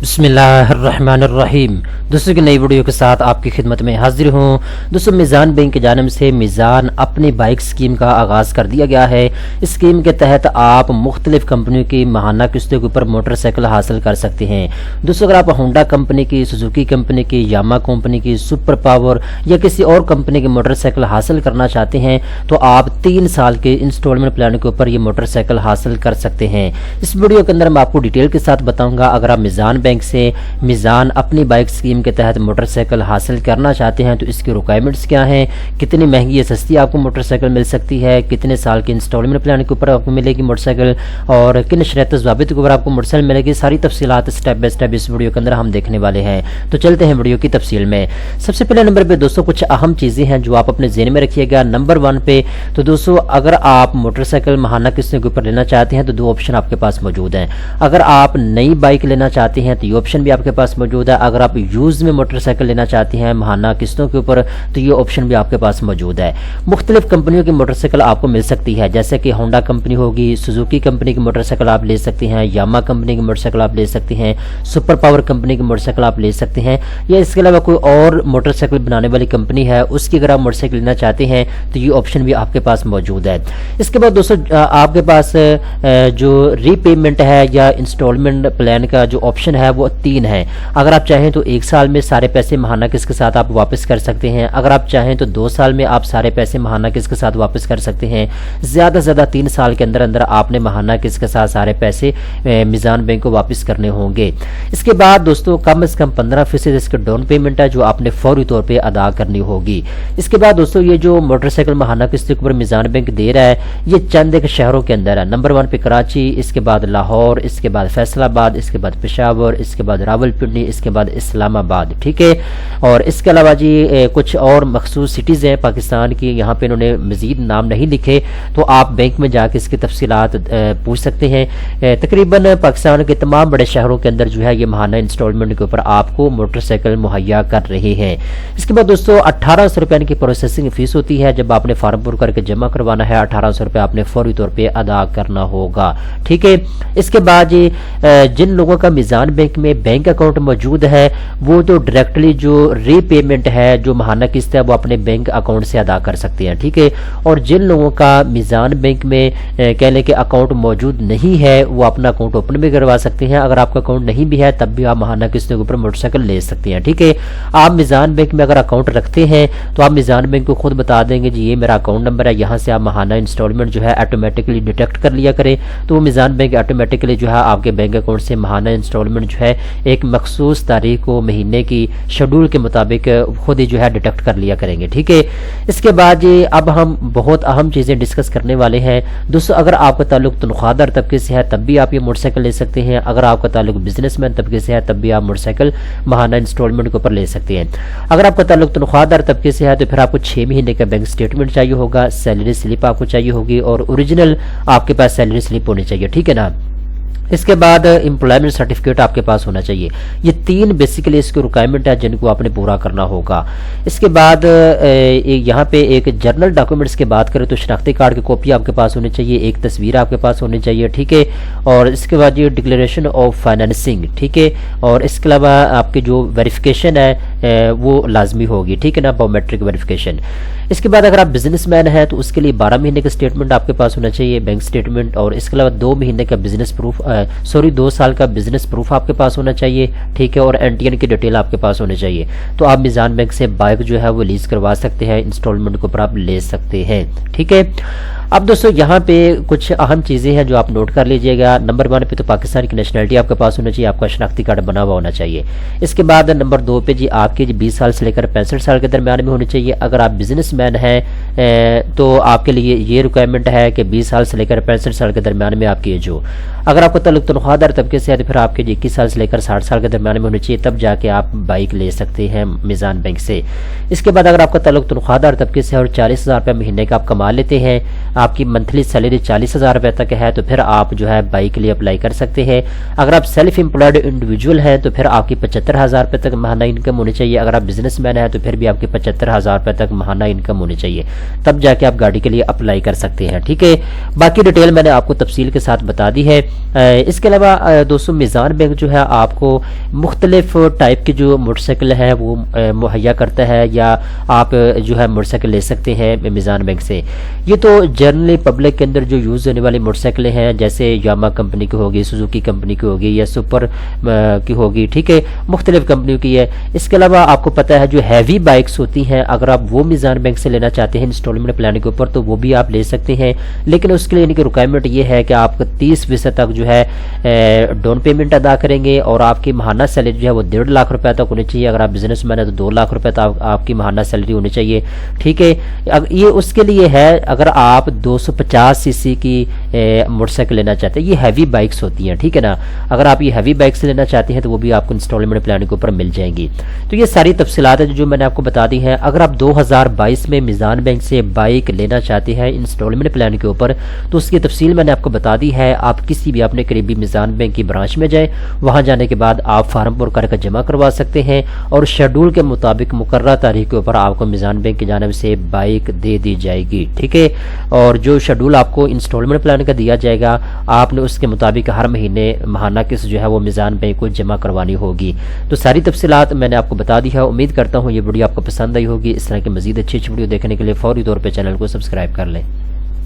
बिस्मिल्लाहिर्रहमानिर्रहीम। दोस्तों की नई वीडियो के साथ आपकी खिदमत में हाजिर हूँ। दोस्तों मीज़ान बैंक की जानिब से मीज़ान अपनी बाइक स्कीम का आगाज़ कर दिया गया है। इस स्कीम के तहत आप मुख्तलिफ कंपनियों की माहाना किस्तों के ऊपर मोटरसाइकिल हासिल कर सकते हैं। दोस्तों अगर आप होंडा कंपनी की, सुजुकी कंपनी की, यामा कंपनी की, सुपर पावर या किसी और कंपनी की मोटरसाइकिल हासिल करना चाहते हैं तो आप 3 साल के इंस्टॉलमेंट प्लान के ऊपर ये मोटरसाइकिल हासिल कर सकते हैं। इस वीडियो के अंदर मैं आपको डिटेल के साथ बताऊंगा। अगर आप मीज़ान बैंक से मीज़ान अपनी बाइक स्कीम के तहत मोटरसाइकिल हासिल करना चाहते हैं तो इसकी रिक्वायरमेंट्स क्या हैं, कितनी महंगी या सस्ती आपको मोटरसाइकिल मिल सकती है, कितने साल के इंस्टॉलमेंट प्लान के ऊपर आपको मिलेगी मोटरसाइकिल और किन शर्त ज़वाबित के ऊपर आपको मोटरसाइकिल मिलेगी, सारी तफसीलात स्टेप बाय स्टेप इस वीडियो के अंदर हम देखने वाले हैं। तो चलते हैं वीडियो की तफसील में। सबसे पहले नंबर पे दोस्तों कुछ अहम चीज़ें हैं जो आप अपने ज़हन में रखिएगा। नंबर 1 पे तो दोस्तों अगर आप मोटरसाइकिल माहाना किस्तों के ऊपर लेना चाहते हैं तो 2 ऑप्शन आपके पास मौजूद हैं। अगर आप नई बाइक लेना चाहते हैं तो ये ऑप्शन भी आपके पास मौजूद है। अगर आप यूज में मोटरसाइकिल लेना चाहते हैं माहाना किस्तों के ऊपर तो ये ऑप्शन भी आपके पास मौजूद है। मुख्तलिफ कंपनियों की मोटरसाइकिल आपको मिल सकती है, जैसे कि होंडा कंपनी होगी, सुजुकी कंपनी की मोटरसाइकिल आप ले सकते हैं, यामा कंपनी की मोटरसाइकिल आप ले सकते हैं, सुपर पावर कंपनी की मोटरसाइकिल आप ले सकते हैं, या इसके अलावा कोई और मोटरसाइकिल बनाने वाली कंपनी है उसकी अगर आप मोटरसाइकिल लेना चाहते हैं तो ये ऑप्शन भी आपके पास मौजूद है। इसके बाद दोस्तों आपके पास जो रीपेमेंट है या इंस्टॉलमेंट प्लान का जो ऑप्शन है वो 3 है। अगर आप चाहें तो 1 साल में सारे पैसे माहाना किस्त के साथ आप वापस कर सकते हैं। अगर आप चाहें तो 2 साल में आप सारे पैसे माहाना किस्त के साथ वापस कर सकते हैं। ज़्यादा से ज़्यादा 3 साल के अंदर अंदर आपने माहाना किस्त के साथ सारे पैसे मीज़ान बैंक को वापस करने होंगे। इसके बाद दोस्तों कम से कम 15% इसके डाउन पेमेंट है जो आपने फौरी तौर पर अदा करनी होगी। इसके बाद दोस्तों ये जो मोटरसाइकिल माहाना किस्त के ऊपर मीज़ान बैंक दे रहा है ये चंद एक शहरों के अंदर है। नंबर 1 पे कराची, इसके बाद लाहौर, इसके बाद फैसलाबाद, इसके बाद पेशावर, इसके बाद रावलपिंडी, इसके बाद इस्लामाबाद, ठीक है। और इसके अलावा जी कुछ और मखसूस सिटीज़ हैं पाकिस्तान की, यहाँ पे इन्होंने मज़ीद नाम नहीं लिखे तो आप बैंक में जाके इसकी तफसीलात पूछ सकते हैं। तकरीबन पाकिस्तान के तमाम बड़े शहरों के अंदर जो है ये माहाना इंस्टॉलमेंट के ऊपर आपको मोटरसाइकिल मुहैया कर रहे हैं। इसके बाद दोस्तों 1800 रुपये की प्रोसेसिंग फीस होती है। जब आपने फार्म पुर करके जमा करवाना है 1800 रुपये आपने फौरी तौर पर अदा करना होगा, ठीक है। इसके बाद जिन लोगों का मीज़ान बैंक में बैंक अकाउंट मौजूद है वो तो डायरेक्टली जो रीपेमेंट है जो माहाना किस्त है वो अपने बैंक अकाउंट से अदा कर सकते हैं, ठीक है। और जिन लोगों का मीज़ान बैंक में कह लें कि अकाउंट मौजूद नहीं है वो अपना अकाउंट ओपन भी करवा सकते हैं। अगर आपका अकाउंट नहीं भी है तब भी आप माहाना किस्तों के ऊपर मोटरसाइकिल ले सकते हैं, ठीक है। आप मीज़ान बैंक में अगर अकाउंट रखते हैं तो आप मीज़ान बैंक को खुद बता देंगे जी ये मेरा अकाउंट नंबर है, यहाँ से आप माहाना इंस्टॉलमेंट जो है ऑटोमेटिकली डिटेक्ट कर लिया करें तो वो मीज़ान बैंक ऑटोमेटिकली जो है आपके बैंक अकाउंट से माहाना इंस्टॉलमेंट जो है एक मखसूस तारीख को महीने की शेड्यूल के मुताबिक खुद ही जो है डिटेक्ट कर लिया करेंगे, ठीक है। इसके बाद ये अब हम बहुत अहम चीज़ें डिस्कस करने वाले हैं। दोस्तों अगर आपका ताल्लुक तनख्वाहदार तबके से है तब भी आप ये मोटरसाइकिल ले सकते हैं। अगर आपका ताल्लुक बिजनेसमैन तबके से है तब भी आप मोटरसाइकिल माहाना इंस्टॉलमेंट के ऊपर ले सकते हैं। अगर आपका ताल्लुक तनख्वाहदार तबके से है तो फिर आपको 6 महीने का बैंक स्टेटमेंट चाहिए होगा, सैलरी स्लिप आपको चाहिए होगी और ओरिजिनल आपके पास सैलरी स्लिप होनी चाहिए, ठीक है ना। इसके बाद एम्प्लॉयमेंट सर्टिफिकेट आपके पास होना चाहिए। ये 3 बेसिकली इसकी रिक्वायरमेंट है जिनको आपने पूरा करना होगा। इसके बाद यहाँ पे एक जर्नल डॉक्यूमेंट्स की बात करें तो शनाख्ती कार्ड की कॉपी आपके पास होनी चाहिए, एक तस्वीर आपके पास होनी चाहिए, ठीक है। और इसके बाद ये डिक्लेरेशन ऑफ फाइनेंसिंग, ठीक है। और इसके अलावा आपकी जो वेरिफिकेशन है वो लाजमी होगी, ठीक है ना, बायोमेट्रिक वेरिफिकेशन। इसके बाद अगर आप बिजनेसमैन हैं तो उसके लिए 12 महीने का स्टेटमेंट आपके पास होना चाहिए, बैंक स्टेटमेंट। और इसके अलावा 2 महीने का बिजनेस प्रूफ 2 साल का बिजनेस प्रूफ आपके पास होना चाहिए, ठीक है। और एनटीएन की डिटेल आपके पास होनी चाहिए। तो आप मीज़ान बैंक से बाइक जो है वो लीज करवा सकते हैं, इंस्टॉलमेंट के ऊपर आप ले सकते हैं, ठीक है। अब दोस्तों यहाँ पे कुछ अहम चीज़ें हैं जो आप नोट कर लीजिएगा। नंबर 1 पे तो पाकिस्तान की नेशनलिटी आपके पास होना चाहिए, आपका शनाख्ती कार्ड बना हुआ होना चाहिए। इसके बाद नंबर 2 पे जी आपकी 20 साल से लेकर 65 साल के दरमियान में होनी चाहिए। अगर आप बिजनेसमैन हैं तो आपके लिए ये रिक्वायरमेंट है कि 20 साल से लेकर 65 साल के दरमियान में आपकी एज हो। अगर आपको ताल्लुक तनख्वाहदार तबके से है तो फिर आपके 21 साल से लेकर 60 साल के दरमियान में होनी चाहिए, तब जाके आप बाइक ले सकते हैं मीज़ान बैंक से। इसके बाद अगर आपका ताल्लुक तनख्वाहदार तबके से और 40,000 रुपये महीने का आप कमा लेते हैं, आपकी मंथली सैलरी 40,000 रुपये तक है तो फिर आप जो है बाइक के लिए अप्लाई कर सकते हैं। अगर आप सेल्फ एम्प्लॉयड इंडिविजुअल हैं तो फिर आपकी 75,000 रुपये तक माहाना इनकम होनी चाहिए। अगर आप बिजनेसमैन हैं तो फिर भी आपकी 75,000 रुपये तक माहाना इनकम होनी चाहिए। تب جا کے آپ گاڑی کے لیے اپلائی کر سکتے ہیں، ٹھیک ہے۔ باقی ڈیٹیل میں نے آپ کو تفصیل کے ساتھ بتا دی ہے۔ اس کے علاوہ دوستوں میزان بینک جو ہے آپ کو مختلف ٹائپ کی جو موٹر سائیکل ہے وہ مہیا کرتا ہے، یا آپ جو ہے موٹر سائیکل لے سکتے ہیں میزان بینک سے۔ یہ تو جنرلی پبلک کے اندر جو یوز ہونے والی موٹر سائیکلیں ہیں، جیسے یاما کمپنی کی ہوگی، سوزوکی کمپنی کی ہوگی، یا سپر کی ہوگی، ٹھیک ہے، مختلف کمپنیوں کی ہے۔ اس کے علاوہ آپ کو پتہ ہے جو ہیوی بائکس ہوتی ہیں، اگر آپ وہ میزان بینک سے لینا چاہتے ہیں انسٹالمنٹ پلان کے اوپر تو وہ بھی آپ لے سکتے ہیں، لیکن اس کے لیے ان کی ریکوائرمنٹ یہ ہے کہ آپ 30% تک جو ہے ڈاؤن پیمنٹ ادا کریں گے، اور آپ کی ماہانہ سیلری جو ہے وہ 1.5 لاکھ روپے تک ہونی چاہیے۔ اگر آپ بزنس مین ہیں تو 2 لاکھ روپے تک آپ کی ماہانہ سیلری ہونی چاہیے، ٹھیک ہے۔ یہ اس کے لیے ہے اگر آپ 250 سی سی کی موٹر سائیکل لینا چاہتے ہیں، یہ ہیوی بائکس ہوتی ہیں، ٹھیک ہے نا۔ اگر آپ یہ ہیوی بائکس لینا چاہتے ہیں تو وہ بھی آپ کو انسٹالمنٹ پلان کے اوپر مل جائیں گی۔ تو یہ ساری تفصیلات ہیں جو میں نے آپ کو بتا دی ہیں۔ اگر آپ 2022 میں میزان بینک سے بائک لینا چاہتے ہیں انسٹالمنٹ پلان کے اوپر تو اس کی تفصیل میں نے آپ کو بتا دی ہے۔ آپ کسی بھی اپنے قریبی میزان بینک کی برانچ میں جائیں، وہاں جانے کے بعد آپ فارم پر کر کے جمع کروا سکتے ہیں، اور شیڈول کے مطابق مقررہ تاریخ کے اوپر آپ کو میزان بینک کی جانب سے بائک دے دی جائے گی، ٹھیک ہے۔ اور جو شیڈول آپ کو انسٹالمنٹ پلان کا دیا جائے گا، آپ نے اس کے مطابق ہر مہینے ماہانہ قسط جو ہے وہ میزان بینک کو جمع کروانی ہوگی۔ تو ساری تفصیلات میں نے آپ کو بتا دی ہے۔ امید کرتا ہوں یہ ویڈیو آپ کو پسند آئی ہوگی۔ اس طرح کی مزید اچھی ویڈیو دیکھنے کے لیے فوری طور پہ چینل کو سبسکرائب کر لیں۔